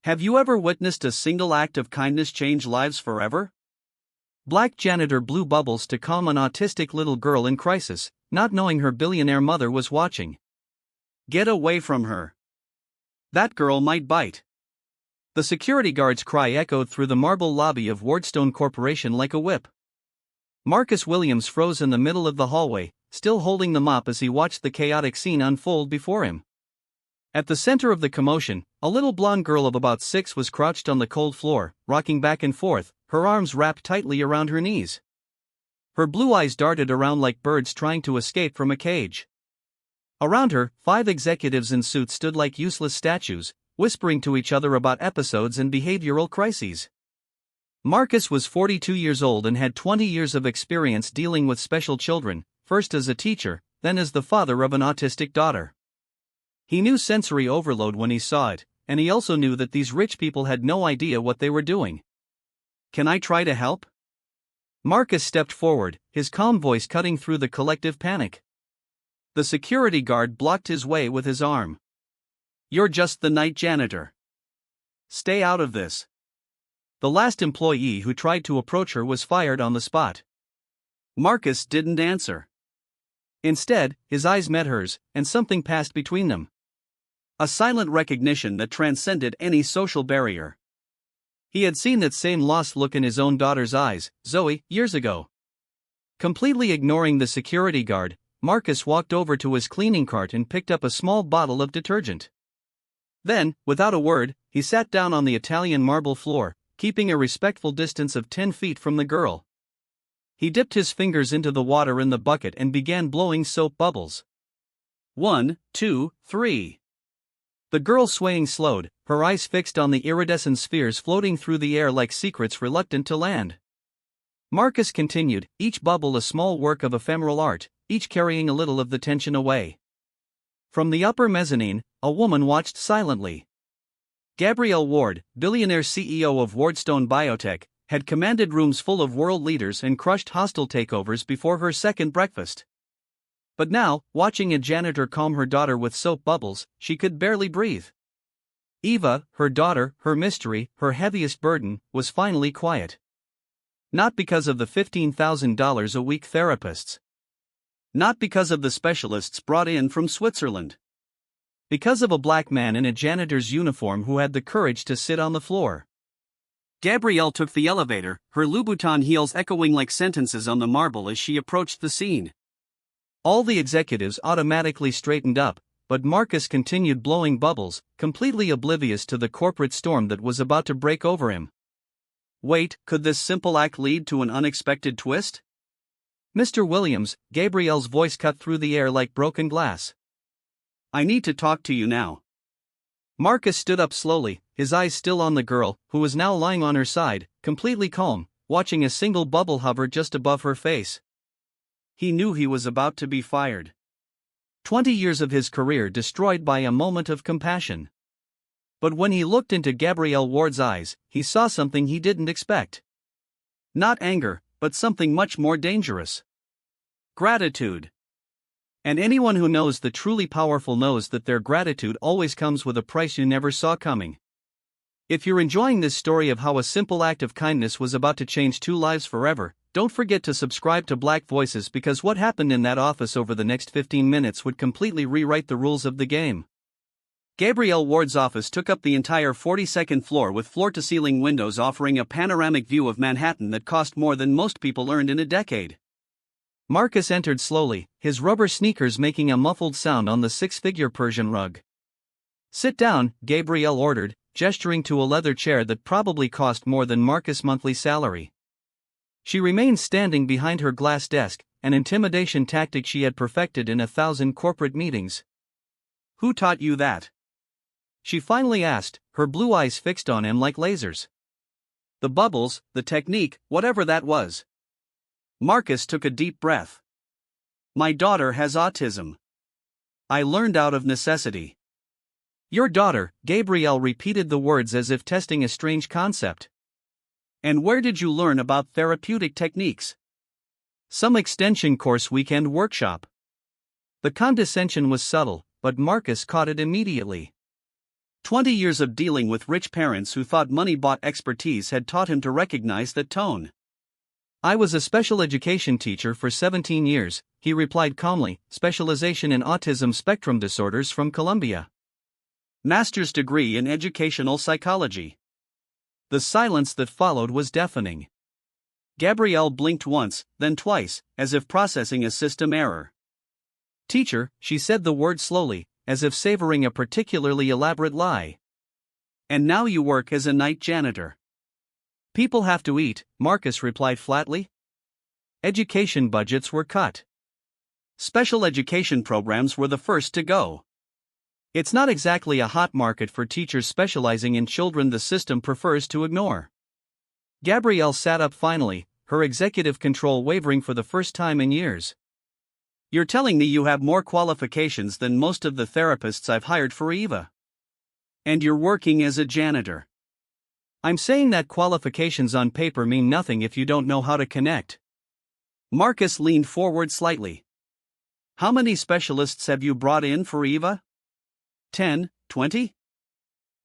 Have you ever witnessed a single act of kindness change lives forever? Black janitor blew bubbles to calm an autistic little girl in crisis, not knowing her billionaire mother was watching. Get away from her. That girl might bite. The security guard's cry echoed through the marble lobby of Wardstone Corporation like a whip. Marcus Williams froze in the middle of the hallway, still holding the mop as he watched the chaotic scene unfold before him. At the center of the commotion, a little blonde girl of about 6 was crouched on the cold floor, rocking back and forth, her arms wrapped tightly around her knees. Her blue eyes darted around like birds trying to escape from a cage. Around her, 5 executives in suits stood like useless statues, whispering to each other about episodes and behavioral crises. Marcus was 42 years old and had 20 years of experience dealing with special children, first as a teacher, then as the father of an autistic daughter. He knew sensory overload when he saw it, and he also knew that these rich people had no idea what they were doing. Can I try to help? Marcus stepped forward, his calm voice cutting through the collective panic. The security guard blocked his way with his arm. You're just the night janitor. Stay out of this. The last employee who tried to approach her was fired on the spot. Marcus didn't answer. Instead, his eyes met hers, and something passed between them. A silent recognition that transcended any social barrier. He had seen that same lost look in his own daughter's eyes, Zoe, years ago. Completely ignoring the security guard, Marcus walked over to his cleaning cart and picked up a small bottle of detergent. Then, without a word, he sat down on the Italian marble floor, keeping a respectful distance of 10 feet from the girl. He dipped his fingers into the water in the bucket and began blowing soap bubbles. 1, 2, 3. The girl swaying slowed, her eyes fixed on the iridescent spheres floating through the air like secrets reluctant to land. Marcus continued, each bubble a small work of ephemeral art, each carrying a little of the tension away. From the upper mezzanine, a woman watched silently. Gabrielle Ward, billionaire CEO of Wardstone Biotech, had commanded rooms full of world leaders and crushed hostile takeovers before her second breakfast. But now, watching a janitor calm her daughter with soap bubbles, she could barely breathe. Eva, her daughter, her mystery, her heaviest burden, was finally quiet. Not because of the $15,000 a week therapists. Not because of the specialists brought in from Switzerland. Because of a black man in a janitor's uniform who had the courage to sit on the floor. Gabrielle took the elevator, her Louboutin heels echoing like sentences on the marble as she approached the scene. All the executives automatically straightened up, but Marcus continued blowing bubbles, completely oblivious to the corporate storm that was about to break over him. Wait, could this simple act lead to an unexpected twist? Mr. Williams, Gabrielle's voice cut through the air like broken glass. I need to talk to you now. Marcus stood up slowly, his eyes still on the girl, who was now lying on her side, completely calm, watching a single bubble hover just above her face. He knew he was about to be fired. 20 years of his career destroyed by a moment of compassion. But when he looked into Gabrielle Ward's eyes, he saw something he didn't expect. Not anger, but something much more dangerous. Gratitude. And anyone who knows the truly powerful knows that their gratitude always comes with a price you never saw coming. If you're enjoying this story of how a simple act of kindness was about to change 2 lives forever, don't forget to subscribe to Black Voices, because what happened in that office over the next 15 minutes would completely rewrite the rules of the game. Gabrielle Ward's office took up the entire 42nd floor with floor-to-ceiling windows offering a panoramic view of Manhattan that cost more than most people earned in a decade. Marcus entered slowly, his rubber sneakers making a muffled sound on the 6-figure Persian rug. Sit down, Gabrielle ordered, gesturing to a leather chair that probably cost more than Marcus' monthly salary. She remained standing behind her glass desk, an intimidation tactic she had perfected in 1,000 corporate meetings. Who taught you that? She finally asked, her blue eyes fixed on him like lasers. The bubbles, the technique, whatever that was. Marcus took a deep breath. My daughter has autism. I learned out of necessity. Your daughter, Gabrielle repeated the words as if testing a strange concept. And where did you learn about therapeutic techniques? Some extension course weekend workshop. The condescension was subtle, but Marcus caught it immediately. 20 years of dealing with rich parents who thought money bought expertise had taught him to recognize that tone. I was a special education teacher for 17 years, he replied calmly, specialization in autism spectrum disorders from Columbia. Master's degree in educational psychology. The silence that followed was deafening. Gabrielle blinked once, then twice, as if processing a system error. Teacher, she said the word slowly, as if savoring a particularly elaborate lie. And now you work as a night janitor. People have to eat, Marcus replied flatly. Education budgets were cut. Special education programs were the first to go. It's not exactly a hot market for teachers specializing in children the system prefers to ignore. Gabrielle sat up finally, her executive control wavering for the first time in years. You're telling me you have more qualifications than most of the therapists I've hired for Eva. And you're working as a janitor. I'm saying that qualifications on paper mean nothing if you don't know how to connect. Marcus leaned forward slightly. How many specialists have you brought in for Eva? 10, 20?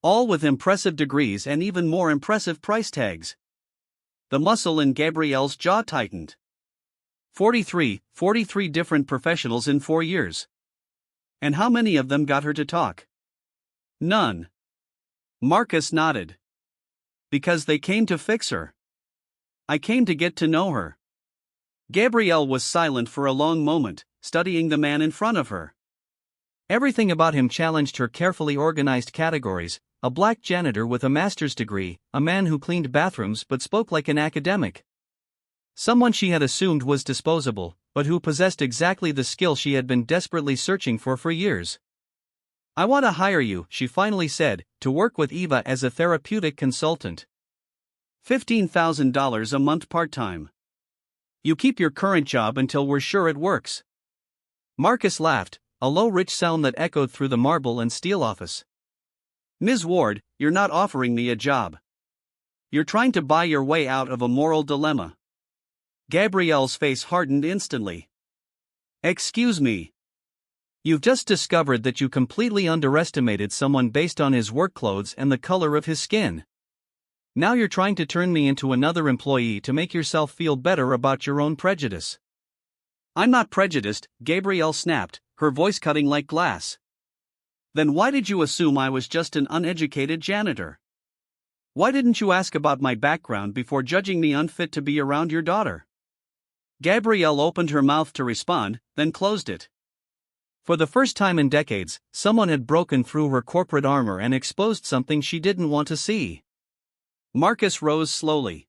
All with impressive degrees and even more impressive price tags. The muscle in Gabrielle's jaw tightened. 43 different professionals in 4 years. And how many of them got her to talk? None. Marcus nodded. Because they came to fix her. I came to get to know her. Gabrielle was silent for a long moment, studying the man in front of her. Everything about him challenged her carefully organized categories: a black janitor with a master's degree, a man who cleaned bathrooms but spoke like an academic. Someone she had assumed was disposable, but who possessed exactly the skill she had been desperately searching for years. I want to hire you, she finally said, to work with Eva as a therapeutic consultant. $15,000 a month part-time. You keep your current job until we're sure it works. Marcus laughed, a low rich sound that echoed through the marble and steel office. Ms. Ward, you're not offering me a job. You're trying to buy your way out of a moral dilemma. Gabrielle's face hardened instantly. Excuse me. You've just discovered that you completely underestimated someone based on his work clothes and the color of his skin. Now you're trying to turn me into another employee to make yourself feel better about your own prejudice. I'm not prejudiced, Gabrielle snapped, her voice cutting like glass. Then why did you assume I was just an uneducated janitor? Why didn't you ask about my background before judging me unfit to be around your daughter? Gabrielle opened her mouth to respond, then closed it. For the first time in decades, someone had broken through her corporate armor and exposed something she didn't want to see. Marcus rose slowly.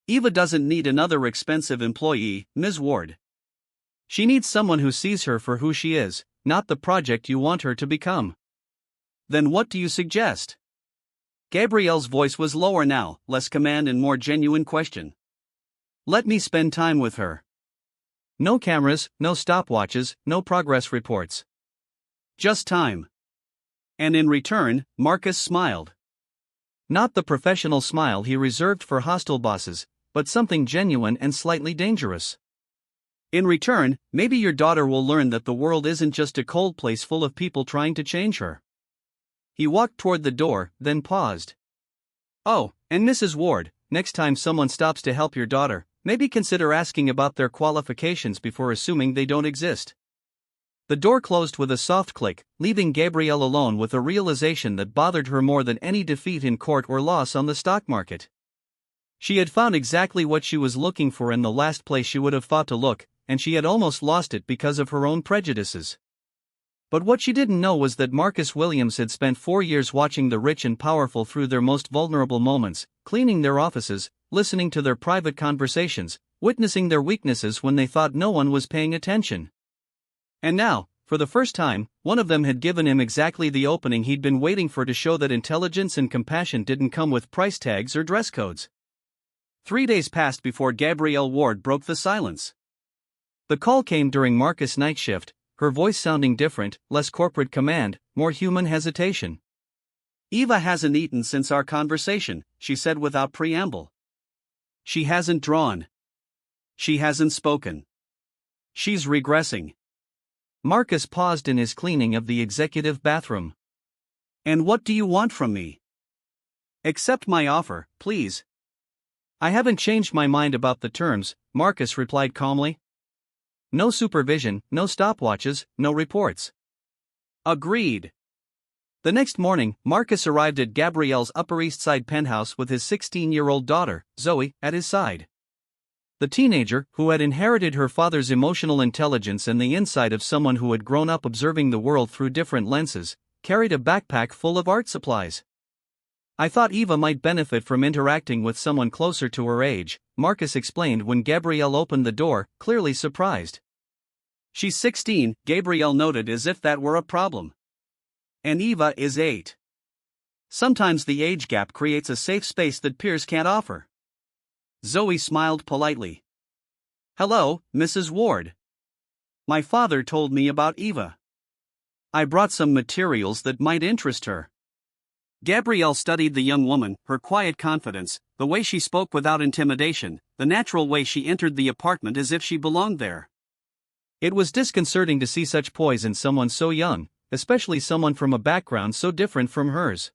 Eva doesn't need another expensive employee, Ms. Ward. She needs someone who sees her for who she is, not the project you want her to become. Then what do you suggest? Gabrielle's voice was lower now, less command and more genuine question. Let me spend time with her. No cameras, no stopwatches, no progress reports. Just time. And in return, Marcus smiled. Not the professional smile he reserved for hostile bosses, but something genuine and slightly dangerous. In return, maybe your daughter will learn that the world isn't just a cold place full of people trying to change her. He walked toward the door, then paused. Oh, and Mrs. Ward, next time someone stops to help your daughter, maybe consider asking about their qualifications before assuming they don't exist. The door closed with a soft click, leaving Gabrielle alone with a realization that bothered her more than any defeat in court or loss on the stock market. She had found exactly what she was looking for in the last place she would have thought to look, and she had almost lost it because of her own prejudices. But what she didn't know was that Marcus Williams had spent 4 years watching the rich and powerful through their most vulnerable moments, cleaning their offices, listening to their private conversations, witnessing their weaknesses when they thought no one was paying attention. And now, for the first time, one of them had given him exactly the opening he'd been waiting for to show that intelligence and compassion didn't come with price tags or dress codes. 3 days passed before Gabrielle Ward broke the silence. The call came during Marcus' night shift, her voice sounding different, less corporate command, more human hesitation. Eva hasn't eaten since our conversation, she said without preamble. She hasn't drawn. She hasn't spoken. She's regressing. Marcus paused in his cleaning of the executive bathroom. And what do you want from me? Accept my offer, please. I haven't changed my mind about the terms, Marcus replied calmly. No supervision, no stopwatches, no reports. Agreed. The next morning, Marcus arrived at Gabrielle's Upper East Side penthouse with his 16-year-old daughter, Zoe, at his side. The teenager, who had inherited her father's emotional intelligence and the insight of someone who had grown up observing the world through different lenses, carried a backpack full of art supplies. I thought Eva might benefit from interacting with someone closer to her age, Marcus explained when Gabrielle opened the door, clearly surprised. She's 16, Gabrielle noted as if that were a problem. And Eva is 8. Sometimes the age gap creates a safe space that peers can't offer. Zoe smiled politely. Hello, Mrs. Ward. My father told me about Eva. I brought some materials that might interest her. Gabrielle studied the young woman, her quiet confidence, the way she spoke without intimidation, the natural way she entered the apartment as if she belonged there. It was disconcerting to see such poise in someone so young, especially someone from a background so different from hers.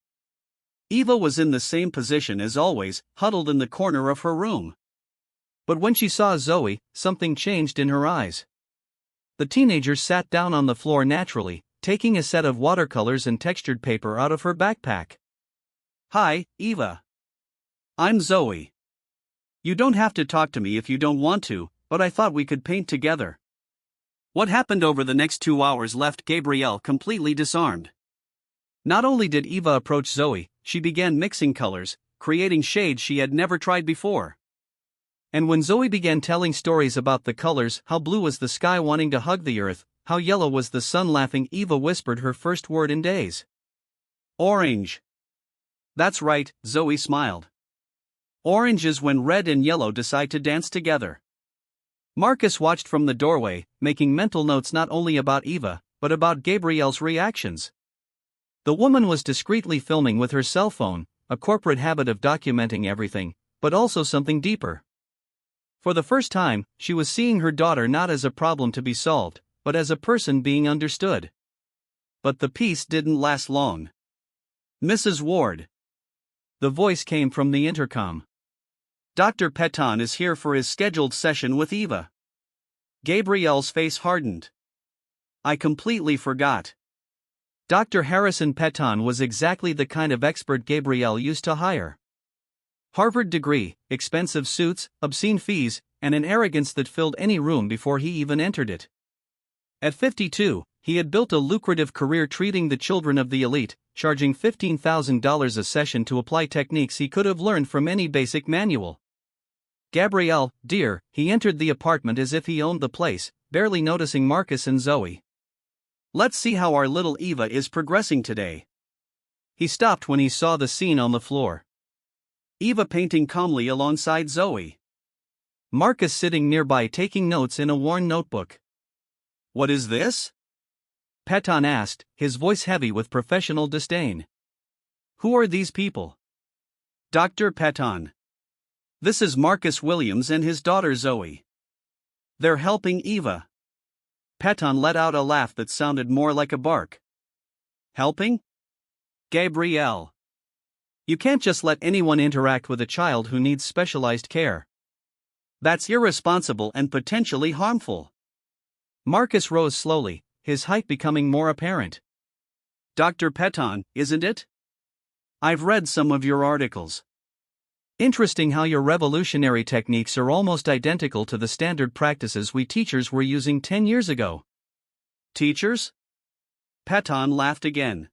Eva was in the same position as always, huddled in the corner of her room. But when she saw Zoe, something changed in her eyes. The teenager sat down on the floor naturally, taking a set of watercolors and textured paper out of her backpack. Hi, Eva. I'm Zoe. You don't have to talk to me if you don't want to, but I thought we could paint together. What happened over the next 2 hours left Gabrielle completely disarmed. Not only did Eva approach Zoe, she began mixing colors, creating shades she had never tried before. And when Zoe began telling stories about the colors, how blue was the sky wanting to hug the earth, how yellow was the sun laughing, Eva whispered her first word in days. Orange. That's right, Zoe smiled. Orange is when red and yellow decide to dance together. Marcus watched from the doorway, making mental notes not only about Eva, but about Gabrielle's reactions. The woman was discreetly filming with her cell phone, a corporate habit of documenting everything, but also something deeper. For the first time, she was seeing her daughter not as a problem to be solved, but as a person being understood. But the peace didn't last long. Mrs. Ward. The voice came from the intercom. Dr. Peton is here for his scheduled session with Eva. Gabrielle's face hardened. I completely forgot. Dr. Harrison Peton was exactly the kind of expert Gabrielle used to hire. Harvard degree, expensive suits, obscene fees, and an arrogance that filled any room before he even entered it. At 52, he had built a lucrative career treating the children of the elite, charging $15,000 a session to apply techniques he could have learned from any basic manual. Gabrielle, dear, he entered the apartment as if he owned the place, barely noticing Marcus and Zoe. Let's see how our little Eva is progressing today. He stopped when he saw the scene on the floor. Eva painting calmly alongside Zoe. Marcus sitting nearby taking notes in a worn notebook. What is this? Peton asked, his voice heavy with professional disdain. Who are these people? Dr. Peton. This is Marcus Williams and his daughter Zoe. They're helping Eva. Peton let out a laugh that sounded more like a bark. Helping? Gabrielle. You can't just let anyone interact with a child who needs specialized care. That's irresponsible and potentially harmful. Marcus rose slowly, his height becoming more apparent. Dr. Peton, isn't it? I've read some of your articles. Interesting how your revolutionary techniques are almost identical to the standard practices we teachers were using 10 years ago. Teachers? Peton laughed again.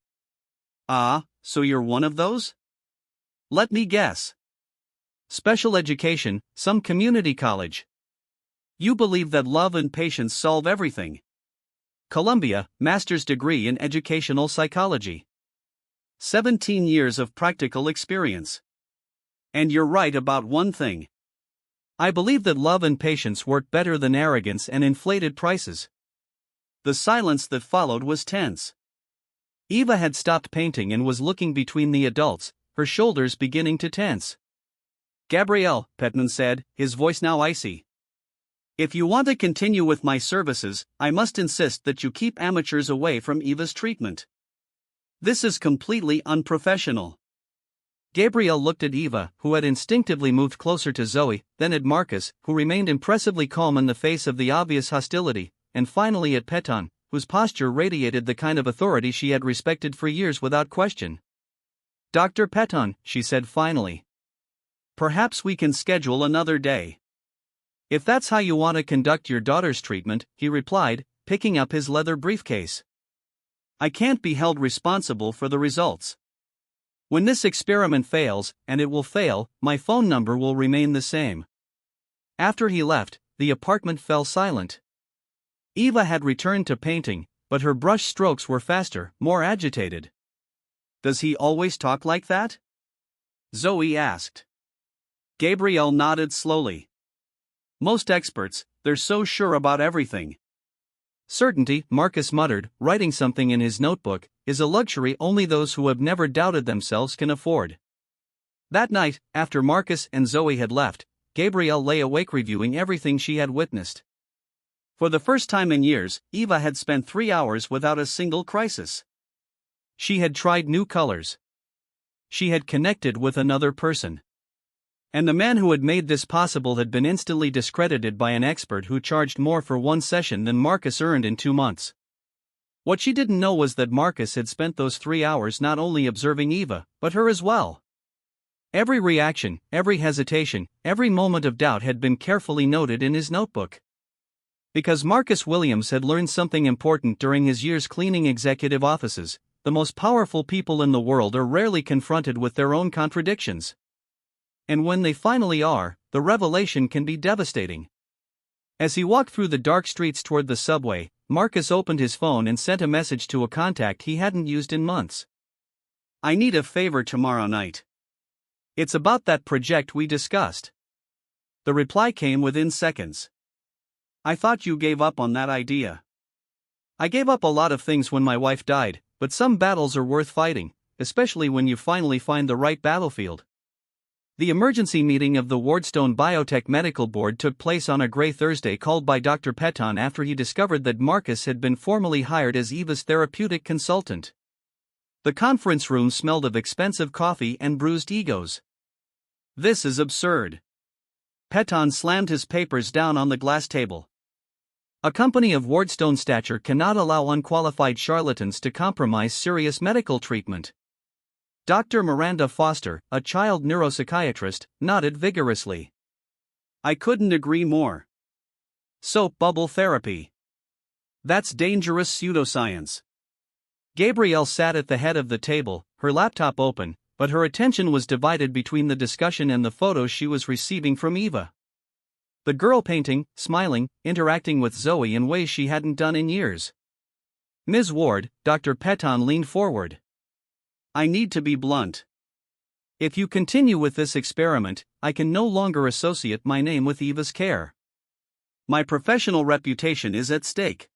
Ah, so you're one of those? Let me guess. Special education, some community college. You believe that love and patience solve everything. Columbia, master's degree in educational psychology. 17 years of practical experience. And you're right about one thing. I believe that love and patience work better than arrogance and inflated prices. The silence that followed was tense. Eva had stopped painting and was looking between the adults, her shoulders beginning to tense. Gabrielle, Peton said, his voice now icy. If you want to continue with my services, I must insist that you keep amateurs away from Eva's treatment. This is completely unprofessional. Gabrielle looked at Eva, who had instinctively moved closer to Zoe, then at Marcus, who remained impressively calm in the face of the obvious hostility, and finally at Peton, whose posture radiated the kind of authority she had respected for years without question. "Dr. Peton," she said finally. "Perhaps we can schedule another day." "If that's how you want to conduct your daughter's treatment," he replied, picking up his leather briefcase. "I can't be held responsible for the results. When this experiment fails, and it will fail, my phone number will remain the same." After he left, the apartment fell silent. Eva had returned to painting, but her brush strokes were faster, more agitated. "Does he always talk like that?" Zoe asked. Gabrielle nodded slowly. "Most experts, they're so sure about everything." "Certainty," Marcus muttered, writing something in his notebook, "is a luxury only those who have never doubted themselves can afford." That night, after Marcus and Zoe had left, Gabrielle lay awake reviewing everything she had witnessed. For the first time in years, Eva had spent 3 hours without a single crisis. She had tried new colors. She had connected with another person. And the man who had made this possible had been instantly discredited by an expert who charged more for one session than Marcus earned in 2 months. What she didn't know was that Marcus had spent those 3 hours not only observing Eva, but her as well. Every reaction, every hesitation, every moment of doubt had been carefully noted in his notebook. Because Marcus Williams had learned something important during his years cleaning executive offices, the most powerful people in the world are rarely confronted with their own contradictions. And when they finally are, the revelation can be devastating. As he walked through the dark streets toward the subway, Marcus opened his phone and sent a message to a contact he hadn't used in months. "I need a favor tomorrow night. It's about that project we discussed." The reply came within seconds. "I thought you gave up on that idea." "I gave up a lot of things when my wife died, but some battles are worth fighting, especially when you finally find the right battlefield." The emergency meeting of the Wardstone Biotech Medical Board took place on a gray Thursday called by Dr. Peton after he discovered that Marcus had been formally hired as Eva's therapeutic consultant. The conference room smelled of expensive coffee and bruised egos. "This is absurd." Peton slammed his papers down on the glass table. "A company of Wardstone stature cannot allow unqualified charlatans to compromise serious medical treatment." Dr. Miranda Foster, a child neuropsychiatrist, nodded vigorously. "I couldn't agree more. Soap bubble therapy. That's dangerous pseudoscience." Gabrielle sat at the head of the table, her laptop open, but her attention was divided between the discussion and the photos she was receiving from Eva. The girl painting, smiling, interacting with Zoe in ways she hadn't done in years. "Ms. Ward," Dr. Peton leaned forward. "I need to be blunt. If you continue with this experiment, I can no longer associate my name with Eva's care. My professional reputation is at stake."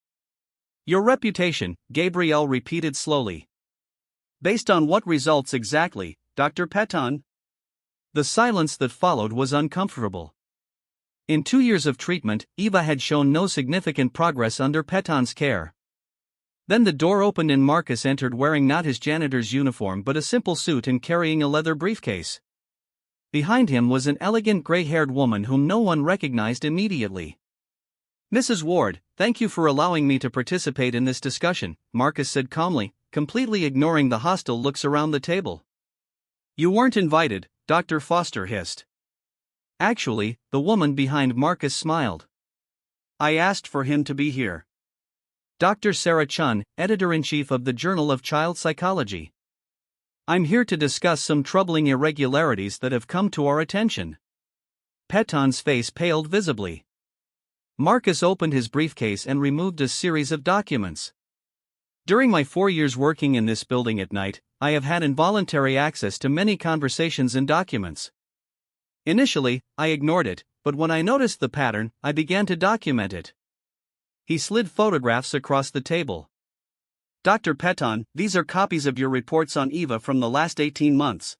"Your reputation," Gabrielle repeated slowly. "Based on what results exactly, Dr. Peton?" The silence that followed was uncomfortable. In 2 years of treatment, Eva had shown no significant progress under Peton's care. Then the door opened and Marcus entered wearing not his janitor's uniform but a simple suit and carrying a leather briefcase. Behind him was an elegant gray-haired woman whom no one recognized immediately. "Mrs. Ward, thank you for allowing me to participate in this discussion," Marcus said calmly, completely ignoring the hostile looks around the table. "You weren't invited," Dr. Foster hissed. Actually, the woman behind Marcus smiled. "I asked for him to be here." Dr. Sarah Chun, editor-in-chief of the Journal of Child Psychology. "I'm here to discuss some troubling irregularities that have come to our attention." Peton's face paled visibly. Marcus opened his briefcase and removed a series of documents. "During my 4 years working in this building at night, I have had involuntary access to many conversations and documents. Initially, I ignored it, but when I noticed the pattern, I began to document it." He slid photographs across the table. "Dr. Peton, these are copies of your reports on Eva from the last 18 months.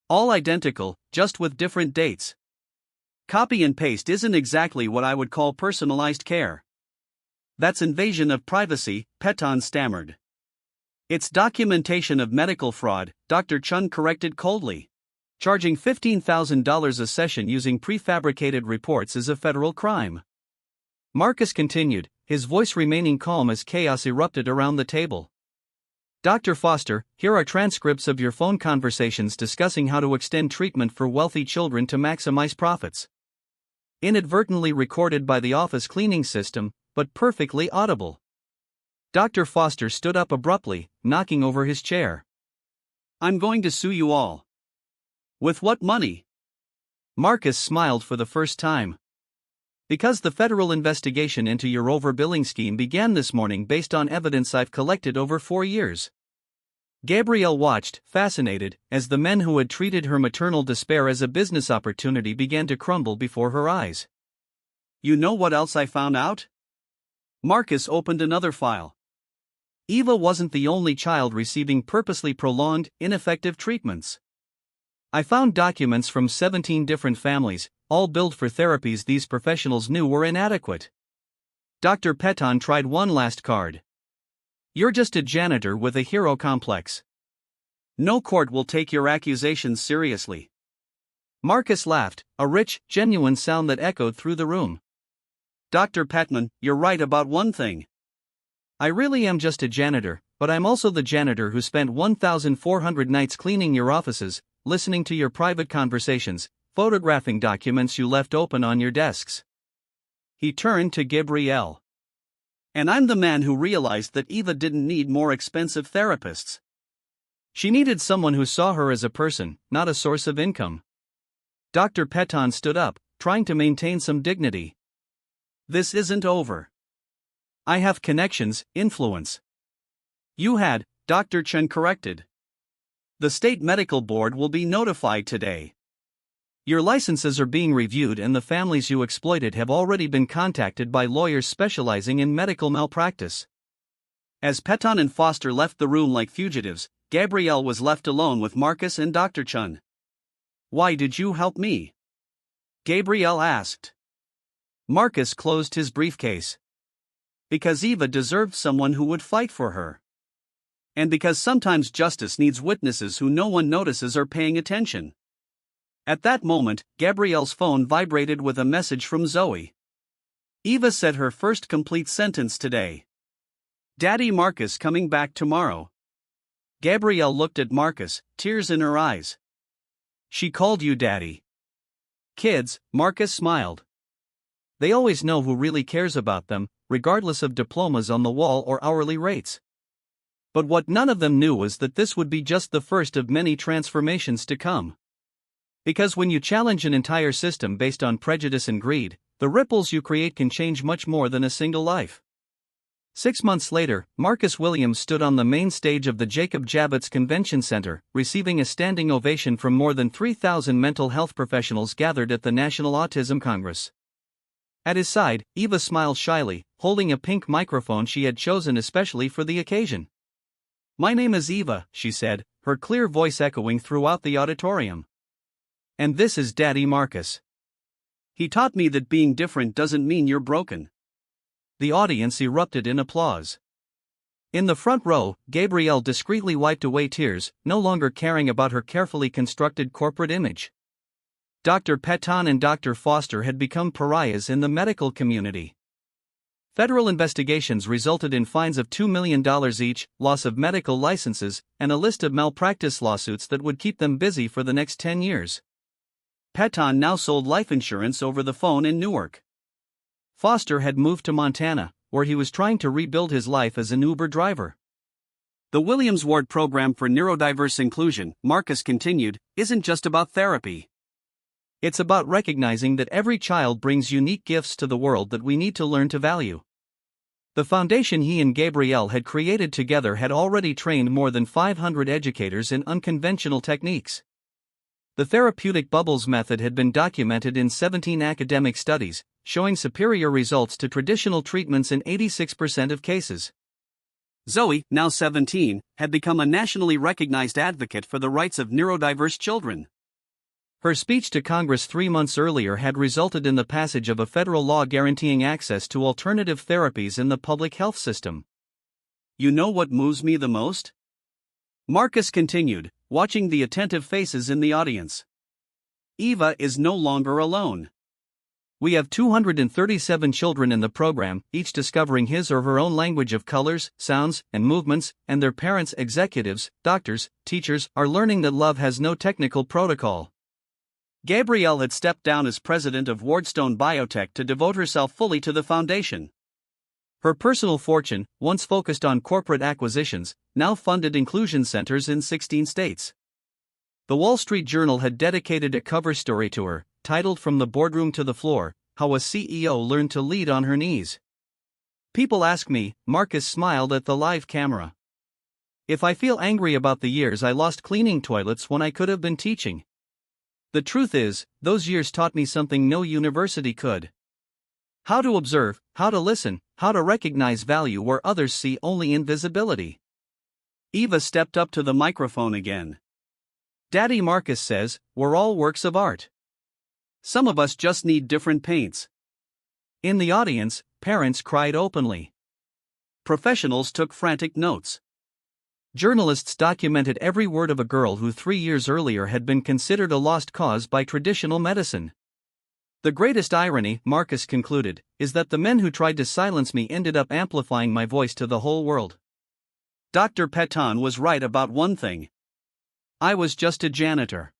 All identical, just with different dates. Copy and paste isn't exactly what I would call personalized care." "That's invasion of privacy," Peton stammered. It's documentation of medical fraud, Dr. Chun corrected coldly. Charging $15,000 a session using prefabricated reports is a federal crime. Marcus continued, his voice remaining calm as chaos erupted around the table. Dr. Foster, here are transcripts of your phone conversations discussing how to extend treatment for wealthy children to maximize profits. Inadvertently recorded by the office cleaning system, but perfectly audible. Dr. Foster stood up abruptly, knocking over his chair. I'm going to sue you all. With what money? Marcus smiled for the first time. Because the federal investigation into your overbilling scheme began this morning based on evidence I've collected over 4 years. Gabrielle watched, fascinated, as the men who had treated her maternal despair as a business opportunity began to crumble before her eyes. You know what else I found out? Marcus opened another file. Eva wasn't the only child receiving purposely prolonged, ineffective treatments. I found documents from 17 different families, all billed for therapies these professionals knew were inadequate. Dr. Peton tried one last card. You're just a janitor with a hero complex. No court will take your accusations seriously. Marcus laughed, a rich, genuine sound that echoed through the room. Dr. Petman, you're right about one thing. I really am just a janitor, but I'm also the janitor who spent 1,400 nights cleaning your offices, listening to your private conversations, photographing documents you left open on your desks. He turned to Gabrielle. And I'm the man who realized that Eva didn't need more expensive therapists. She needed someone who saw her as a person, not a source of income. Dr. Peton stood up, trying to maintain some dignity. This isn't over. I have connections, influence. You had, Dr. Chen corrected. The state medical board will be notified today. Your licenses are being reviewed and the families you exploited have already been contacted by lawyers specializing in medical malpractice. As Peton and Foster left the room like fugitives, Gabrielle was left alone with Marcus and Dr. Chun. Why did you help me? Gabrielle asked. Marcus closed his briefcase. Because Eva deserved someone who would fight for her. And because sometimes justice needs witnesses who no one notices or paying attention. At that moment, Gabrielle's phone vibrated with a message from Zoe. Eva said her first complete sentence today. Daddy Marcus coming back tomorrow. Gabrielle looked at Marcus, tears in her eyes. She called you daddy. Kids, Marcus smiled. They always know who really cares about them, regardless of diplomas on the wall or hourly rates. But what none of them knew was that this would be just the first of many transformations to come. Because when you challenge an entire system based on prejudice and greed, the ripples you create can change much more than a single life. 6 months later, Marcus Williams stood on the main stage of the Jacob Javits Convention Center, receiving a standing ovation from more than 3,000 mental health professionals gathered at the National Autism Congress. At his side, Eva smiled shyly, holding a pink microphone she had chosen especially for the occasion. My name is Eva, she said, her clear voice echoing throughout the auditorium. And this is Daddy Marcus. He taught me that being different doesn't mean you're broken. The audience erupted in applause. In the front row, Gabrielle discreetly wiped away tears, no longer caring about her carefully constructed corporate image. Dr. Peton and Dr. Foster had become pariahs in the medical community. Federal investigations resulted in fines of $2 million each, loss of medical licenses, and a list of malpractice lawsuits that would keep them busy for the next 10 years. Peton now sold life insurance over the phone in Newark. Foster had moved to Montana, where he was trying to rebuild his life as an Uber driver. The Williams Ward program for neurodiverse inclusion, Marcus continued, isn't just about therapy. It's about recognizing that every child brings unique gifts to the world that we need to learn to value. The foundation he and Gabrielle had created together had already trained more than 500 educators in unconventional techniques. The therapeutic bubbles method had been documented in 17 academic studies, showing superior results to traditional treatments in 86% of cases. Zoe, now 17, had become a nationally recognized advocate for the rights of neurodiverse children. Her speech to Congress 3 months earlier had resulted in the passage of a federal law guaranteeing access to alternative therapies in the public health system. You know what moves me the most? Marcus continued, watching the attentive faces in the audience. Eva is no longer alone. We have 237 children in the program, each discovering his or her own language of colors, sounds, and movements, and their parents, executives, doctors, teachers, are learning that love has no technical protocol. Gabrielle had stepped down as president of Wardstone Biotech to devote herself fully to the foundation. Her personal fortune, once focused on corporate acquisitions, now funded inclusion centers in 16 states. The Wall Street Journal had dedicated a cover story to her, titled From the Boardroom to the Floor, How a CEO Learned to Lead on Her Knees. People ask me, Marcus smiled at the live camera, if I feel angry about the years I lost cleaning toilets when I could have been teaching. The truth is, those years taught me something no university could. How to observe, how to listen, how to recognize value where others see only invisibility. Eva stepped up to the microphone again. Daddy Marcus says, we're all works of art. Some of us just need different paints. In the audience, parents cried openly. Professionals took frantic notes. Journalists documented every word of a girl who 3 years earlier had been considered a lost cause by traditional medicine. The greatest irony, Marcus concluded, is that the men who tried to silence me ended up amplifying my voice to the whole world. Dr. Petan was right about one thing. I was just a janitor.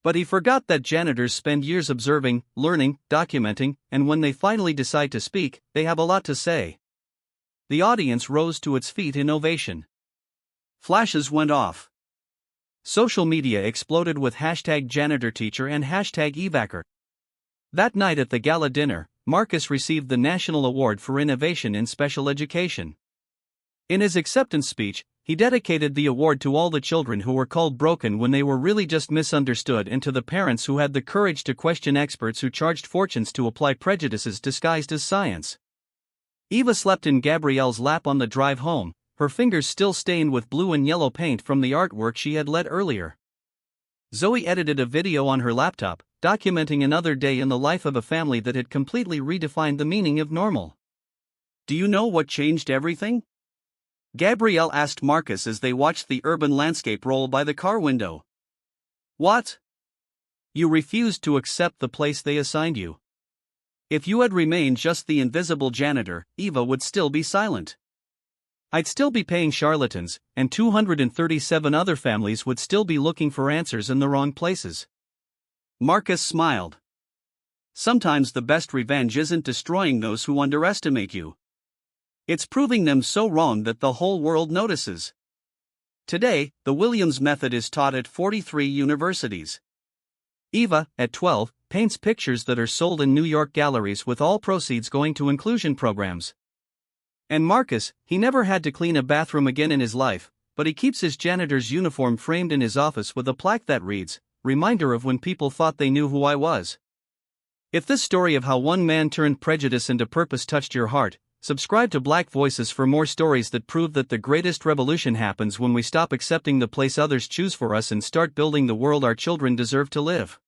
But he forgot that janitors spend years observing, learning, documenting, and when they finally decide to speak, they have a lot to say. The audience rose to its feet in ovation. Flashes went off. Social media exploded with #janitorteacher and #evacher. That night at the gala dinner, Marcus received the National Award for Innovation in Special Education. In his acceptance speech, he dedicated the award to all the children who were called broken when they were really just misunderstood, and to the parents who had the courage to question experts who charged fortunes to apply prejudices disguised as science. Eva slept in Gabrielle's lap on the drive home, her fingers still stained with blue and yellow paint from the artwork she had led earlier. Zoe edited a video on her laptop, documenting another day in the life of a family that had completely redefined the meaning of normal. Do you know what changed everything? Gabrielle asked Marcus as they watched the urban landscape roll by the car window. What? You refused to accept the place they assigned you. If you had remained just the invisible janitor, Eva would still be silent. I'd still be paying charlatans, and 237 other families would still be looking for answers in the wrong places. Marcus smiled. Sometimes the best revenge isn't destroying those who underestimate you. It's proving them so wrong that the whole world notices. Today, the Williams method is taught at 43 universities. Eva, at 12, paints pictures that are sold in New York galleries with all proceeds going to inclusion programs. And Marcus, he never had to clean a bathroom again in his life, but he keeps his janitor's uniform framed in his office with a plaque that reads, "Reminder of when people thought they knew who I was." If this story of how one man turned prejudice into purpose touched your heart, subscribe to Black Voices for more stories that prove that the greatest revolution happens when we stop accepting the place others choose for us and start building the world our children deserve to live.